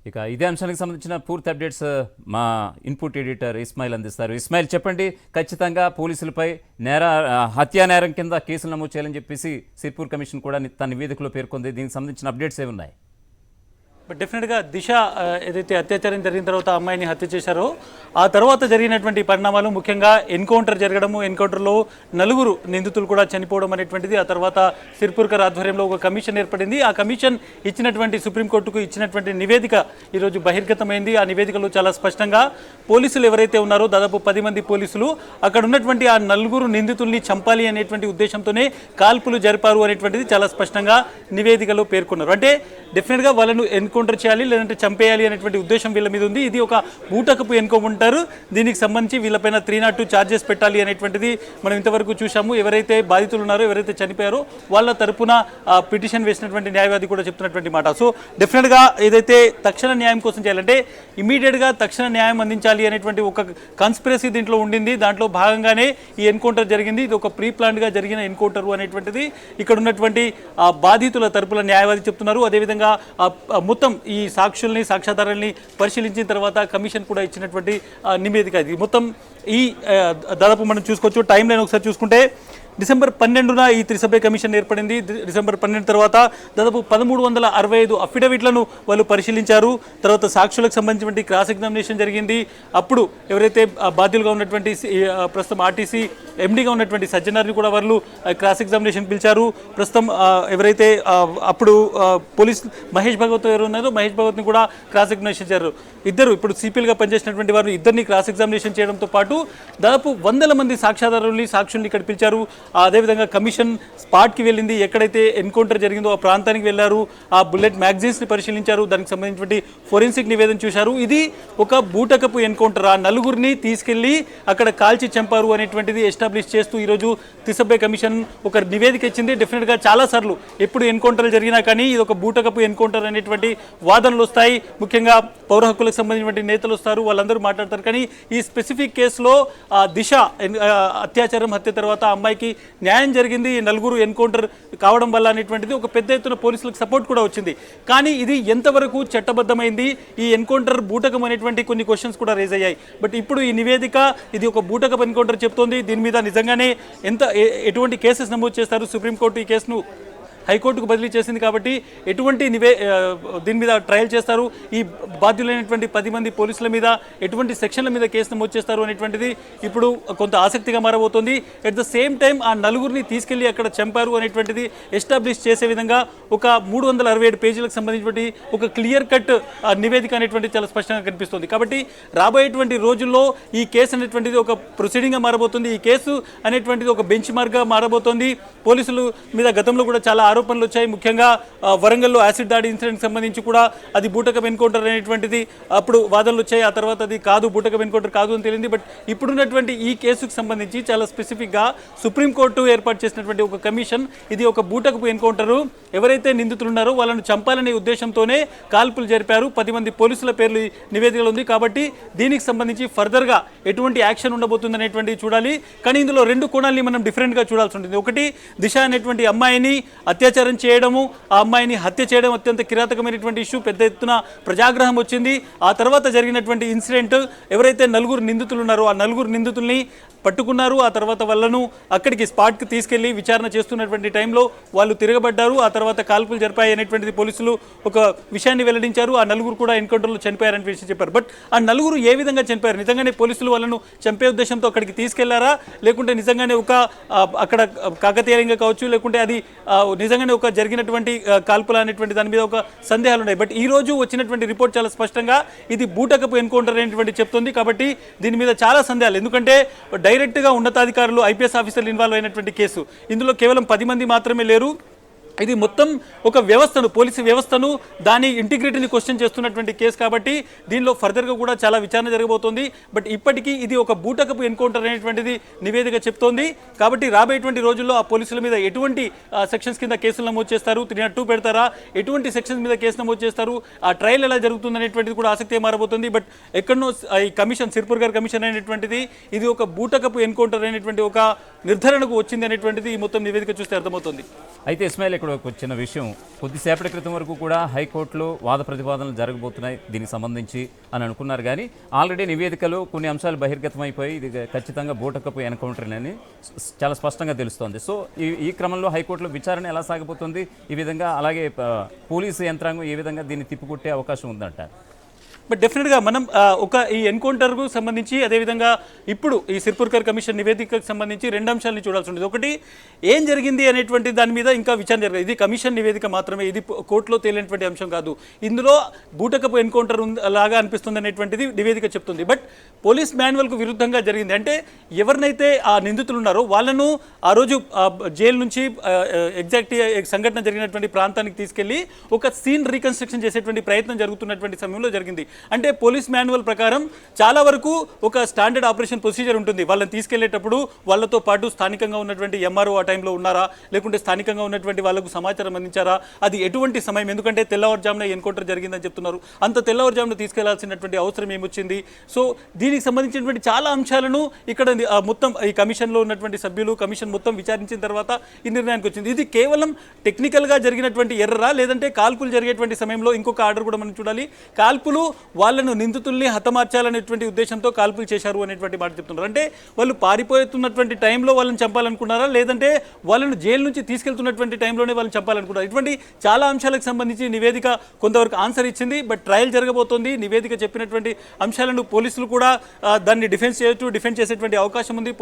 ఇక ఇదే అంశానికి సంబంధించిన పూర్తి అప్డేట్స్ మా ఇన్పుట్ ఎడిటర్ ఇస్మాయిల్ అందిస్తారు. ఇస్మాయిల్, చెప్పండి, ఖచ్చితంగా పోలీసులపై హత్యా నేరం కింద కేసులు నమోదు చేయాలని చెప్పేసి సిర్పూర్ కమిషన్ కూడా తన నివేదికలో పేర్కొంది. దీనికి సంబంధించిన అప్డేట్స్ ఏమున్నాయి? బట్ డెఫినెట్గా దిశ ఏదైతే అత్యాచారం జరిగిన తర్వాత అమ్మాయిని హత్య చేశారో ఆ తర్వాత జరిగినటువంటి పరిణామాలు, ముఖ్యంగా ఎన్కౌంటర్ జరగడము, ఎన్కౌంటర్లో నలుగురు నిందితులు కూడా చనిపోవడం అనేటువంటిది, ఆ తర్వాత సిర్పూర్కర్ ఆధ్వర్యంలో ఒక కమిషన్ ఏర్పడింది. ఆ కమిషన్ ఇచ్చినటువంటి సుప్రీంకోర్టుకు ఇచ్చినటువంటి నివేదిక ఈరోజు బహిర్గతమైంది. ఆ నివేదికలో చాలా స్పష్టంగా పోలీసులు ఎవరైతే ఉన్నారో దాదాపు 10 మంది పోలీసులు అక్కడ ఉన్నటువంటి ఆ నలుగురు నిందితుల్ని చంపాలి అనేటువంటి ఉద్దేశంతోనే కాల్పులు జరిపారు అనేటువంటిది చాలా స్పష్టంగా నివేదికలో పేర్కొన్నారు. అంటే డెఫినెట్గా వాళ్ళను ఎన్కౌంటర్ చేయాలి, లేదంటే చంపేయాలి అనేటువంటి ఉద్దేశం వీళ్ళ మీద ఉంది. ఇది ఒక బూటకపు ఎన్కౌంటర్. దీనికి సంబంధించి వీళ్ళపైన 302 ఛార్జెస్ పెట్టాలి అనేటువంటిది మనం ఇంతవరకు చూసాము. ఎవరైతే బాధితులు ఉన్నారో, ఎవరైతే చనిపోయారో వాళ్ళ తరపున పిటిషన్ వేసినటువంటి న్యాయవాది కూడా చెప్తున్నటువంటి మాట. సో డెఫినెట్గా ఏదైతే తక్షణ న్యాయం కోసం చేయాలంటే ఇమీడియట్గా తక్షణ న్యాయం అందించాలి అనేటువంటి ఒక కాన్స్పిరసీ దీంట్లో ఉండింది. దాంట్లో భాగంగానే ఈ ఎన్కౌంటర్ జరిగింది. ఇది ఒక ప్రీ ప్లాన్డ్గా జరిగిన ఎన్కౌంటర్ అనేటువంటిది ఇక్కడ ఉన్నటువంటి బాధితుల తరపుల న్యాయవాది చెప్తున్నారు. అదేవిధంగా మొత్తం ఈ సాక్షుల్ని, సాక్ష్యాధారాలని పరిశీలించిన తర్వాత కమిషన్ కూడా ఇచ్చినటువంటి నివేదిక ఇది. మొత్తం ఈ దాదాపు మనం చూసుకోవచ్చు. టైం లైన్ ఒకసారి చూసుకుంటే డిసెంబర్ 12న ఈ త్రిసభ్య కమిషన్ ఏర్పడింది. డిసెంబర్ 12 తర్వాత దాదాపు 1365 అఫిడవిట్లను వాళ్ళు పరిశీలించారు. తర్వాత సాక్షులకు సంబంధించినటువంటి క్రాస్ ఎగ్జామినేషన్ జరిగింది. అప్పుడు ఎవరైతే బాధ్యులుగా ఉన్నటువంటి ప్రస్తుతం ఆర్టీసీ ఎండీగా ఉన్నటువంటి సజ్జనార్ని కూడా వాళ్ళు క్రాస్ ఎగ్జామినేషన్ పిలిచారు. ప్రస్తుతం ఎవరైతే అప్పుడు పోలీస్ మహేష్ భగవత్ ఎవరు ఉన్నారో మహేష్ భగవత్ని కూడా క్రాస్ ఎగ్జామినేషన్ చేశారు. ఇద్దరు ఇప్పుడు సిపిఎల్గా పనిచేసినటువంటి వారు ఇద్దరిని క్రాస్ ఎగ్జామినేషన్ చేయడంతో పాటు దాదాపు 100 మంది సాక్షుల్ని ఇక్కడ పిలిచారు. అదేవిధంగా కమిషన్ స్పాట్కి వెళ్ళింది. ఎక్కడైతే ఎన్కౌంటర్ జరిగిందో ఆ ప్రాంతానికి వెళ్ళారు. ఆ బుల్లెట్ మ్యాగజైన్స్ని పరిశీలించారు. దానికి సంబంధించినటువంటి ఫోరెన్సిక్ నివేదన చూశారు. ఇది ఒక బూటకపు ఎన్కౌంటర్. ఆ నలుగురిని తీసుకెళ్లి అక్కడ కాల్చి చంపారు అనేటువంటిది ఎస్టాబ్లిష్ చేస్తూ ఈరోజు త్రిసభ్య కమిషన్ ఒక నివేదిక ఇచ్చింది. డెఫినెట్గా చాలాసార్లు ఎప్పుడు ఎన్కౌంటర్లు జరిగినా కానీ ఇది ఒక బూటకపు ఎన్కౌంటర్ అనేటువంటి వాదనలు వస్తాయి. ముఖ్యంగా పౌర హక్కులకు సంబంధించినటువంటి నేతలు వస్తారు, వాళ్ళందరూ మాట్లాడతారు. కానీ ఈ స్పెసిఫిక్ కేసులో దిశ అత్యాచారం, హత్య తర్వాత అమ్మాయికి న్యాయం జరిగింది. నలుగురు ఎన్కౌంటర్ కావడం వల్ల అనేటువంటిది ఒక పెద్ద ఎత్తున పోలీసులకు సపోర్ట్ కూడా వచ్చింది. కానీ ఇది ఎంతవరకు చట్టబద్ధమైంది, ఈ ఎన్కౌంటర్ బూటకం అనేటువంటి కొన్ని క్వశ్చన్స్ కూడా రేజ్ అయ్యాయి. బట్ ఇప్పుడు ఈ నివేదిక ఇది ఒక బూటకం ఎన్కౌంటర్ చెప్తోంది. దీని మీద నిజంగానే ఎటువంటి కేసెస్ నమోదు చేస్తారు? సుప్రీంకోర్టు ఈ కేసును హైకోర్టుకు బదిలీ చేసింది కాబట్టి ఎటువంటి దీని మీద ట్రయల్ చేస్తారు? ఈ బాధ్యులైనటువంటి 10 మంది పోలీసుల మీద ఎటువంటి సెక్షన్ల మీద కేసు నమోదు చేస్తారు అనేటువంటిది ఇప్పుడు కొంత ఆసక్తిగా మారబోతోంది. ఎట్ ద సేమ్ టైం ఆ నలుగురిని తీసుకెళ్లి అక్కడ చంపారు అనేటువంటిది ఎస్టాబ్లిష్ చేసే విధంగా ఒక 367 పేజీలకు సంబంధించినటువంటి ఒక క్లియర్ కట్ నివేదిక అనేటువంటిది చాలా స్పష్టంగా కనిపిస్తుంది. కాబట్టి రాబోయేటువంటి రోజుల్లో ఈ కేసు అనేటువంటిది ఒక ప్రొసీడింగ్గా మారబోతుంది. ఈ కేసు అనేటువంటిది ఒక బెంచ్ మార్క్గా మారబోతోంది. పోలీసుల మీద గతంలో కూడా చాలా ఆరోపణలు వచ్చాయి. ముఖ్యంగా వరంగల్లో యాసిడ్ దాడి ఇన్సిడెంట్కి సంబంధించి కూడా అది బూటకం ఎన్కౌంటర్ అనేటువంటిది అప్పుడు వాదనలు వచ్చాయి. ఆ తర్వాత అది కాదు, బూటకం ఎన్కౌంటర్ కాదు అని తెలిసింది. బట్ ఇప్పుడున్నటువంటి ఈ కేసుకు సంబంధించి చాలా స్పెసిఫిక్గా సుప్రీంకోర్టు ఏర్పాటు చేసినటువంటి ఒక కమిషన్ ఇది ఒక బూటకపు ఎన్కౌంటరు. ఎవరైతే నిందితులు ఉన్నారో వాళ్ళను చంపాలనే ఉద్దేశంతోనే కాల్పులు జరిపారు. 10 మంది పోలీసుల పేర్లు నివేదికలో ఉంది. కాబట్టి దీనికి సంబంధించి ఫర్దర్గా ఎటువంటి యాక్షన్ ఉండబోతుంది అనేటువంటిది చూడాలి. కానీ ఇందులో 2 కోణాలని మనం డిఫరెంట్గా చూడాల్సి ఉంటుంది. ఒకటి, దిశ అనేటువంటి అమ్మాయిని అత్యాచారం చేయడము, ఆ అమ్మాయిని హత్య చేయడం అత్యంత కిరాతకమైనటువంటి ఇష్యూ. పెద్ద ఎత్తున ప్రజాగ్రహం వచ్చింది. ఆ తర్వాత జరిగినటువంటి ఇన్సిడెంట్ ఎవరైతే నలుగురు నిందితులు ఉన్నారో ఆ నలుగురు నిందితుల్ని పట్టుకున్నారు. ఆ తర్వాత వాళ్ళను అక్కడికి స్పాట్కి తీసుకెళ్లి విచారణ చేస్తున్నటువంటి టైంలో వాళ్ళు తిరగబడ్డారు. ఆ తర్వాత కాల్పులు జరిపాయి అనేటువంటిది పోలీసులు ఒక విషయాన్ని వెల్లడించారు. ఆ నలుగురు కూడా ఎన్కౌంటర్లో చనిపోయారని విషయం చెప్పారు. బట్ ఆ నలుగురు ఏ విధంగా చనిపోయారు? నిజంగానే పోలీసులు వాళ్ళను చంపే ఉద్దేశంతో అక్కడికి తీసుకెళ్లారా, లేకుంటే నిజంగానే ఒక అక్కడ కాకతీయంగా కావచ్చు, లేకుంటే అది నిజంగానే ఒక జరిగినటువంటి కాల్పులు అనేటువంటి దాని మీద ఒక సందేహాలు ఉన్నాయి. బట్ ఈ రోజు వచ్చినటువంటి రిపోర్ట్ చాలా స్పష్టంగా ఇది బూటకపు ఎన్కౌంటర్ అనేటువంటి చెప్తుంది. కాబట్టి దీని మీద చాలా సందేహాలు. ఎందుకంటే డైరెక్ట్గా ఉన్నతాధికారులు, ఐపీఎస్ ఆఫీసర్లు ఇన్వాల్వ్ అయినటువంటి కేసు. ఇందులో కేవలం 10 మంది మాత్రమే లేరు. ఇది మొత్తం ఒక వ్యవస్థను, పోలీసు వ్యవస్థను, దాని ఇంటిగ్రిటీని క్వశ్చన్ చేస్తున్నటువంటి కేసు. కాబట్టి దీనిలో ఫర్దర్గా కూడా చాలా విచారణ జరగబోతోంది. బట్ ఇప్పటికీ ఇది ఒక బూటకపు ఎన్కౌంటర్ అనేటువంటిది నివేదిక చెప్తోంది. కాబట్టి రాబోయేటువంటి రోజుల్లో ఆ పోలీసుల మీద ఎటువంటి సెక్షన్స్ కింద కేసులు నమోదు చేస్తారు, 302 పెడతారా, ఎటువంటి సెక్షన్స్ మీద కేసు నమోదు చేస్తారు, ఆ ట్రయల్ ఎలా జరుగుతుంది అనేటువంటిది కూడా ఆసక్తి మారబోతుంది. బట్ ఎక్కడనో ఈ కమిషన్, సిర్పూర్ గారి కమిషన్ అనేటువంటిది ఇది ఒక బూటకపు ఎన్కౌంటర్ అనేటువంటి ఒక నిర్ధారణకు వచ్చింది అనేటువంటిది ఈ మొత్తం నివేదిక చూస్తే అర్థమవుతుంది. అయితే ఇస్మాయిల్, ఇక్కడ ఒక చిన్న విషయం, కొద్దిసేపటి క్రితం వరకు కూడా హైకోర్టులో వాద ప్రతివాదనలు జరగబోతున్నాయి దీనికి సంబంధించి అని అనుకున్నారు, కానీ ఆల్రెడీ నివేదికలో కొన్ని అంశాలు బహిర్గతమైపోయి ఇది ఖచ్చితంగా బూటకపు ఎన్కౌంటర్ అని చాలా స్పష్టంగా తెలుస్తోంది. సో ఈ క్రమంలో హైకోర్టులో విచారణ ఎలా సాగబోతుంది ఈ విధంగా, అలాగే పోలీసు యంత్రాంగం ఏ విధంగా దీన్ని తిప్పికొట్టే అవకాశం ఉందంట? బట్ డెఫినెట్గా మనం ఈ ఎన్కౌంటర్కు సంబంధించి అదేవిధంగా ఇప్పుడు ఈ సిర్పూర్కర్ కమిషన్ నివేదికకు సంబంధించి రెండు అంశాలను చూడాల్సి ఉంటుంది. ఒకటి, ఏం జరిగింది అనేటువంటి దాని మీద ఇంకా విచారణ జరగదు. ఇది కమిషన్ నివేదిక మాత్రమే, ఇది కోర్టులో తేలినటువంటి అంశం కాదు. ఇందులో బూటకపు ఎన్కౌంటర్ లాగా అనిపిస్తుంది అనేటువంటిది నివేదిక చెప్తుంది. బట్ పోలీస్ మాన్యువల్కు విరుద్ధంగా జరిగింది. అంటే ఎవరినైతే ఆ నిందితులు ఉన్నారో వాళ్ళను ఆ రోజు జైలు నుంచి ఎగ్జాక్ట్ సంఘటన జరిగినటువంటి ప్రాంతానికి తీసుకెళ్లి ఒక సీన్ రీకన్స్ట్రక్షన్ చేసేటువంటి ప్రయత్నం జరుగుతున్నటువంటి సమయంలో జరిగింది. అంటే పోలీస్ మాన్యువల్ ప్రకారం చాలా వరకు ఒక స్టాండర్డ్ ఆపరేషన్ ప్రొసీజర్ ఉంటుంది. వాళ్ళని తీసుకెళ్లేటప్పుడు వాళ్ళతో పాటు స్థానికంగా ఉన్నటువంటి ఎంఆర్ఓ ఆ టైంలో ఉన్నారా, లేకుంటే స్థానికంగా ఉన్నటువంటి వాళ్ళకు సమాచారం అందించారా, అది ఎటువంటి సమయం, ఎందుకంటే తెల్లవారుజామున ఎన్కౌంటర్ జరిగిందని చెప్తున్నారు, అంత తెల్లవారుజామున తీసుకెళ్లాల్సినటువంటి అవసరం ఏమొచ్చింది. సో దీనికి సంబంధించినటువంటి చాలా అంశాలను ఇక్కడ మొత్తం ఈ కమిషన్లో ఉన్నటువంటి సభ్యులు కమిషన్ మొత్తం విచారించిన తర్వాత ఈ నిర్ణయానికి వచ్చింది. ఇది కేవలం టెక్నికల్గా జరిగినటువంటి ఎర్రరా, లేదంటే కాల్పులు జరిగేటువంటి సమయంలో ఇంకొక ఆర్డర్ కూడా మనం చూడాలి, కాల్పులు వాళ్ళను నిందితుల్ని హతమార్చాలనేటువంటి ఉద్దేశంతో కాల్పులు చేశారు అనేటువంటి మాట చెప్తున్నారు. అంటే వాళ్ళు పారిపోతున్నటువంటి టైంలో వాళ్ళని చంపాలనుకున్నారా, లేదంటే వాళ్ళను జైలు నుంచి తీసుకెళ్తున్నటువంటి టైంలోనే వాళ్ళని చంపాలనుకున్నారు. ఇటువంటి చాలా అంశాలకు సంబంధించి నివేదిక కొంతవరకు ఆన్సర్ ఇచ్చింది. బట్ ట్రయల్ జరగబోతోంది. నివేదిక చెప్పినటువంటి అంశాలను పోలీసులు కూడా దాన్ని డిఫెండ్ చేసేటువంటి అవకాశం ఉంది.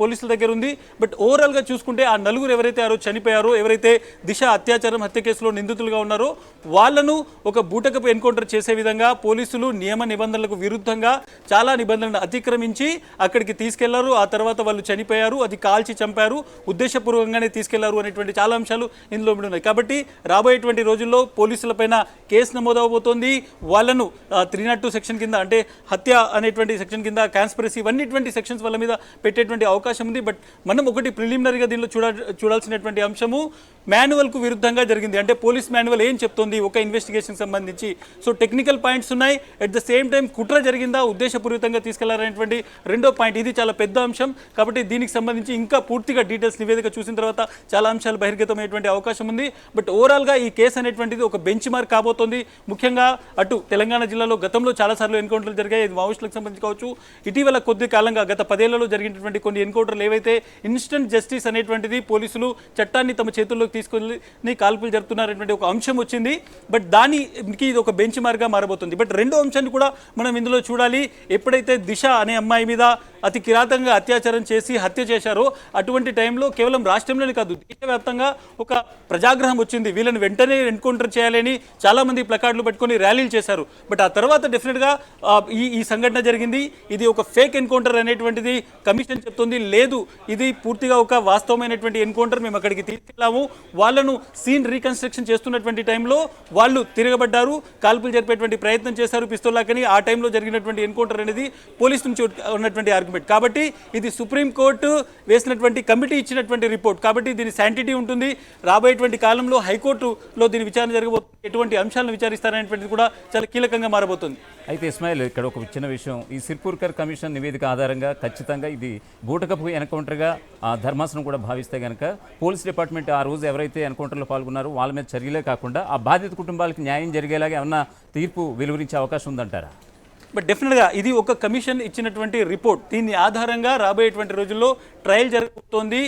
పోలీసుల దగ్గర ఉంది. బట్ ఓవరాల్గా చూసుకుంటే ఆ నలుగురు ఎవరైతే ఆ రోజు చనిపోయారో, ఎవరైతే దిశ అత్యాచారం హత్య కేసులో నిందితులుగా ఉన్నారో వాళ్ళను ఒక బూటకపు ఎన్కౌంటర్ చేసే విధంగా పోలీసులు నియమ నిబంధనలకు విరుద్ధంగా చాలా నిబంధనలను అతిక్రమించి అక్కడికి తీసుకెళ్లారు. ఆ తర్వాత వాళ్ళు చనిపోయారు, అది కాల్చి చంపారు, ఉద్దేశపూర్వకంగానే తీసుకెళ్లారు అనేటువంటి చాలా అంశాలు ఇందులో ఉన్నాయి. కాబట్టి రాబోయేటువంటి రోజుల్లో పోలీసులపైన కేసు నమోదవబోతోంది. వాళ్ళను 302 సెక్షన్ కింద, అంటే హత్య అనేటువంటి సెక్షన్ కింద, కాన్స్పిరసీ, ఇవన్నీ సెక్షన్స్ వాళ్ళ మీద పెట్టేటువంటి అవకాశం ఉంది. బట్ మనం ఒకటి ప్రిలిమినరీగా దీనిలో చూడాల్సినటువంటి అంశము మాన్యువల్కు విరుద్ధంగా జరిగింది. అంటే పోలీస్ మాన్యువల్ ఏం చెప్తోంది ఒక ఇన్వెస్టిగేషన్ సంబంధించి. సో టెక్నికల్ పాయింట్స్ ఉన్నాయి, అట్ ద సేమ్ టైం కుట్ర జరిగిందా, ఉద్దేశపూరితంగా తీసుకెళ్లారనేటువంటి రెండో పాయింట్. ఇది చాలా పెద్ద అంశం. కాబట్టి దీనికి సంబంధించి ఇంకా పూర్తిగా డీటెయిల్స్ నివేదిక చూసిన తర్వాత చాలా అంశాలు బహిర్గతమయ్యేటువంటి అవకాశం ఉంది. బట్ ఓవరాల్గా ఈ కేసు అనేటువంటిది ఒక బెంచ్ మార్క్ కాబోతోంది. ముఖ్యంగా అటు తెలంగాణ జిల్లాలో గతంలో చాలాసార్లు ఎన్కౌంటర్లు జరిగాయి. ఇది మావోయిస్టులకు సంబంధించి కావచ్చు, ఇటీవల కొద్ది కాలంగా గత 10 ఏళ్లలో జరిగినటువంటి కొన్ని ఎన్కౌంటర్లు ఏవైతే ఇన్స్టెంట్ జస్టిస్ అనేటువంటిది, పోలీసులు చట్టాన్ని తమ చేతుల్లోకి తీసుకొని కాల్పులు జరుపుతున్నారనేటువంటి ఒక అంశం వచ్చింది. బట్ దానికి ఇది ఒక బెంచ్ మార్క్గా మారబోతుంది. బట్ రెండో అంశాన్ని కూడా మనం ఇందులో చూడాలి. ఎప్పుడైతే దిశ అనే అమ్మాయి మీద అతి కిరాతంగా అత్యాచారం చేసి హత్య చేశారో అటువంటి టైంలో కేవలం రాష్ట్రంలోనే కాదు దేశవ్యాప్తంగా ఒక ప్రజాగ్రహం వచ్చింది. వీళ్ళని వెంటనే ఎన్కౌంటర్ చేయాలని చాలామంది ప్లకార్డులు పెట్టుకొని ర్యాలీలు చేశారు. బట్ ఆ తర్వాత డెఫినెట్గా ఈ సంఘటన జరిగింది. ఇది ఒక ఫేక్ ఎన్కౌంటర్ అనేటువంటిది కమిషన్ చెప్తుంది. లేదు, ఇది పూర్తిగా ఒక వాస్తవమైనటువంటి ఎన్కౌంటర్, మేము అక్కడికి తీసుకెళ్ళాము, వాళ్ళను సీన్ రీకన్స్ట్రక్షన్ చేస్తున్నటువంటి టైంలో వాళ్ళు తిరగబడ్డారు, కాల్పులు జరిపేటువంటి ప్రయత్నం చేశారు పిస్తోల్లాకని. ఆ టైంలో జరిగినటువంటి ఎన్కౌంటర్ అనేది పోలీస్ నుంచి ఉన్నటువంటి ఆర్గ్యుమెంట్. కాబట్టి ఇది సుప్రీంకోర్టు వేసినటువంటి కమిటీ ఇచ్చినటువంటి రిపోర్ట్. కాబట్టి దీని శాంటిటీ ఉంటుంది. రాబోయేటువంటి కాలంలో హైకోర్టులో దీని విచారణ జరగబోతుంది. ఎటువంటి అంశాలను విచారిస్తారనేటువంటిది కూడా చాలా కీలకంగా మారబోతుంది. అయితే ఇస్మాయిల్, ఇక్కడ ఒక చిన్న విషయం, ఈ సిర్పూర్కర్ కమిషన్ నివేదిక ఆధారంగా ఖచ్చితంగా ఇది బూటకపు ఎన్కౌంటర్గా ధర్మాసనం కూడా భావిస్తే కనుక పోలీస్ డిపార్ట్మెంట్ ఆ రోజు ఎవరైతే ఎన్కౌంటర్లో పాల్గొన్నారో వాళ్ళ మీద చర్యలే కాకుండా ఆ బాధిత కుటుంబాలకు న్యాయం జరిగేలాగా ఏమన్నా తీర్పు వెలువరించే అవకాశం ఉందంటారా? బట్ డెఫినెట్గా ఇది ఒక కమిషన్ ఇచ్చినటువంటి రిపోర్ట్. దీని ఆధారంగా రాబోయేటువంటి రోజుల్లో ట్రయల్ జరగబోతోంది.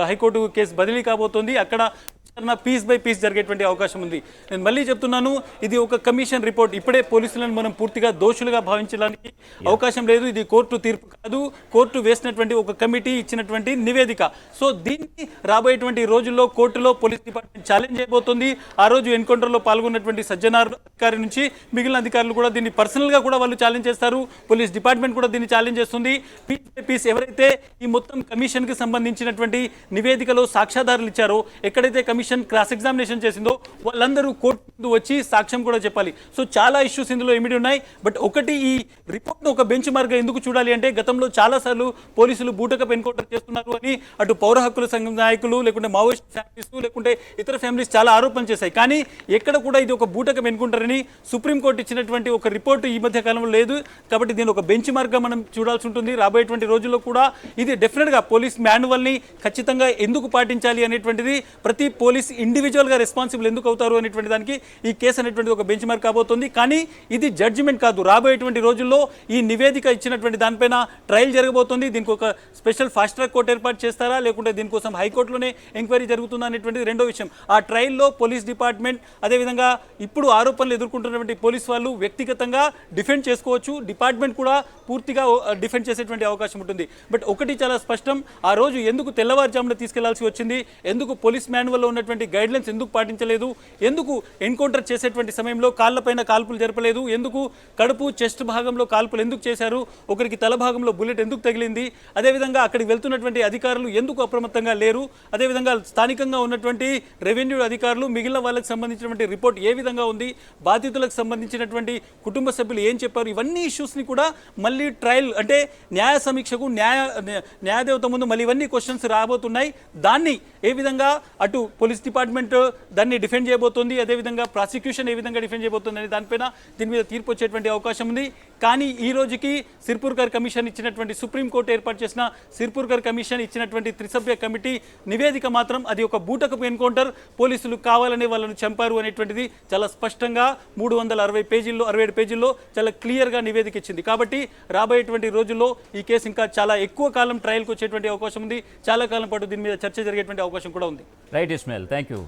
హైకోర్టు కేసు బదిలీ కాబోతోంది. అక్కడ పీస్ బై పీస్ జరిగేటువంటి అవకాశం ఉంది. నేను మళ్ళీ చెప్తున్నాను, ఇది ఒక కమిషన్ రిపోర్ట్. ఇప్పుడే పోలీసులను మనం పూర్తిగా దోషులుగా భావించడానికి అవకాశం లేదు. ఇది కోర్టు తీర్పు కాదు, కోర్టు వేసినటువంటి ఒక కమిటీ ఇచ్చినటువంటి నివేదిక. సో దీన్ని రాబోయేటువంటి రోజుల్లో కోర్టులో పోలీస్ డిపార్ట్మెంట్ ఛాలెంజ్ చేయబోతుంది. ఆ రోజు ఎన్కౌంటర్లో పాల్గొన్నటువంటి సజ్జనార్ అధికారి నుంచి మిగిలిన అధికారులు కూడా దీన్ని పర్సనల్గా కూడా వాళ్ళు ఛాలెంజ్ చేస్తారు. పోలీస్ డిపార్ట్మెంట్ కూడా దీన్ని ఛాలెంజ్ చేస్తుంది. పీస్ బై పీస్ ఎవరైతే ఈ మొత్తం కమిషన్కి సంబంధించినటువంటి నివేదికలో సాక్ష్యాధారులు ఇచ్చారో, ఎక్కడైతే కమిషన్ క్రాస్ ఎగ్జామినేషన్ చేసిందో వాళ్ళందరూ కోర్టు వచ్చి సాక్ష్యం కూడా చెప్పాలి. సో చాలా ఇష్యూస్ ఇందులో ఇమిడి ఉన్నాయి. బట్ ఒకటి, ఈ రిపోర్ట్ను ఒక బెంచ్ మార్క్గా ఎందుకు చూడాలి అంటే, గతంలో చాలాసార్లు పోలీసులు బూటకపు ఎన్కౌంటర్ చేస్తున్నారు అని అటు పౌర హక్కుల సంఘం నాయకులు, లేకుంటే మావోయిస్ట్ ఫ్యామిలీస్, లేకుంటే ఇతర ఫ్యామిలీస్ చాలా ఆరోపణలు చేశాయి. కానీ ఎక్కడ కూడా ఇది ఒక బూటకపు ఎన్కౌంటర్ అని సుప్రీంకోర్టు ఇచ్చినటువంటి ఒక రిపోర్ట్ రిపోర్ట్ ఈ మధ్య కాలంలో లేదు. కాబట్టి దీని ఒక బెంచ్ మార్క్గా మనం చూడాల్సి ఉంటుంది. రాబోయేటువంటి రోజుల్లో కూడా ఇది డెఫినెట్గా పోలీస్ మాన్యువల్ని ఖచ్చితంగా ఎందుకు పాటించాలి అనేటువంటిది, ప్రతి పోలీస్ ఇండివిజువల్గా రెస్పాన్సిబుల్ ఎందుకు అవుతారు అనేటువంటి దానికి ఈ కేసు అనేటువంటిది ఒక బెంచ్ మార్క్ కాబోతుంది. కానీ ఇది జడ్జిమెంట్ కాదు. రాబోయేటువంటి రోజుల్లో ఈ నివేదిక ఇచ్చినటువంటి దానిపైన ట్రయల్ జరగబోతుంది. దీనికి ఒక స్పెషల్ ఫాస్ట్ ట్రాక్ కోర్టు ఏర్పాటు చేస్తారా, లేకుంటే దీనికోసం హైకోర్టులోనే ఎంక్వైరీ జరుగుతుందా అనేటువంటిది రెండో విషయం. ఆ ట్రయల్లో పోలీస్ డిపార్ట్మెంట్, అదేవిధంగా ఇప్పుడు ఆరోపణలు ఎదుర్కొంటున్నటువంటి పోలీస్ వాళ్ళు వ్యక్తిగతంగా డిఫెండ్ చేసుకోవచ్చు, డిపార్ట్మెంట్ కూడా పూర్తిగా డిఫెండ్ చేసేటువంటి అవకాశం ఉంటుంది. బట్ ఒకటి చాలా స్పష్టం, ఆ రోజు ఎందుకు తెల్లవారుజామున తీసుకెళ్లాల్సి వచ్చింది, ఎందుకు పోలీస్ మాన్యువల్లో ఉన్నటువంటి గైడ్లైన్స్ ఎందుకు పాటించలేదు, ఎందుకు ఎన్కౌంటర్ చేసేటువంటి సమయంలో కాళ్లపైన కాల్పులు జరపలేదు, ఎందుకు కడుపు చెస్ట్ భాగంలో కాల్పులు ఎందుకు చేశారు, ఒకరికి తల భాగంలో బుల్లెట్ ఎందుకు తగిలింది, అదేవిధంగా అక్కడికి వెళ్తున్నటువంటి అధికారులు ఎందుకు అప్రమత్తంగా లేరు, అదేవిధంగా స్థానికంగా ఉన్నటువంటి రెవెన్యూ అధికారులు మిగిలిన వాళ్ళకి సంబంధించినటువంటి రిపోర్ట్ ఏ విధంగా ఉంది, బాధితులకు సంబంధించినటువంటి కుటుంబ సభ్యులు ఏం చెప్పారు, ఇవన్నీ ఇష్యూస్ని కూడా మళ్ళీ ట్రయల్ అంటే న్యాయ సమీక్షకు న్యాయదేవత ముందు మళ్ళీ ఇవన్నీ క్వశ్చన్స్ రాబోతున్నాయి. దాన్ని ఏ విధంగా అటు పోలీస్ డిపార్ట్మెంట్ దాన్ని డిఫెండ్ చేయబోతోంది, అదేవిధంగా ప్రాసిక్యూషన్ ఏ విధంగా డిఫెండ్ చేయబోతుంది అనే దానిపైన దీని మీద తీర్పు వచ్చేటువంటి అవకాశం ఉంది. కానీ ఈ రోజుకి సిర్పూర్కర్ కమిషన్ ఇచ్చినటువంటి, సుప్రీంకోర్టు ఏర్పాటు చేసిన సిర్పూర్కర్ కమిషన్ ఇచ్చినటువంటి త్రిసభ్య కమిటీ నివేదిక మాత్రం అది ఒక బూటకపు ఎన్కౌంటర్, పోలీసులు కావాలనే వాళ్ళను చంపారు అనేటువంటిది చాలా స్పష్టంగా 360 పేజీల్లో 67 పేజీల్లో చాలా క్లియర్గా నివేదిక ఇచ్చింది. కాబట్టి రాబోయేటువంటి రోజుల్లో ఈ కేసు ఇంకా చాలా ఎక్కువ కాలం ట్రయల్కి వచ్చేటువంటి అవకాశం ఉంది. చాలా కాలం పాటు దీని మీద చర్చ జరిగేటువంటి అవకాశం కూడా ఉంది. Right Ismail, thank you.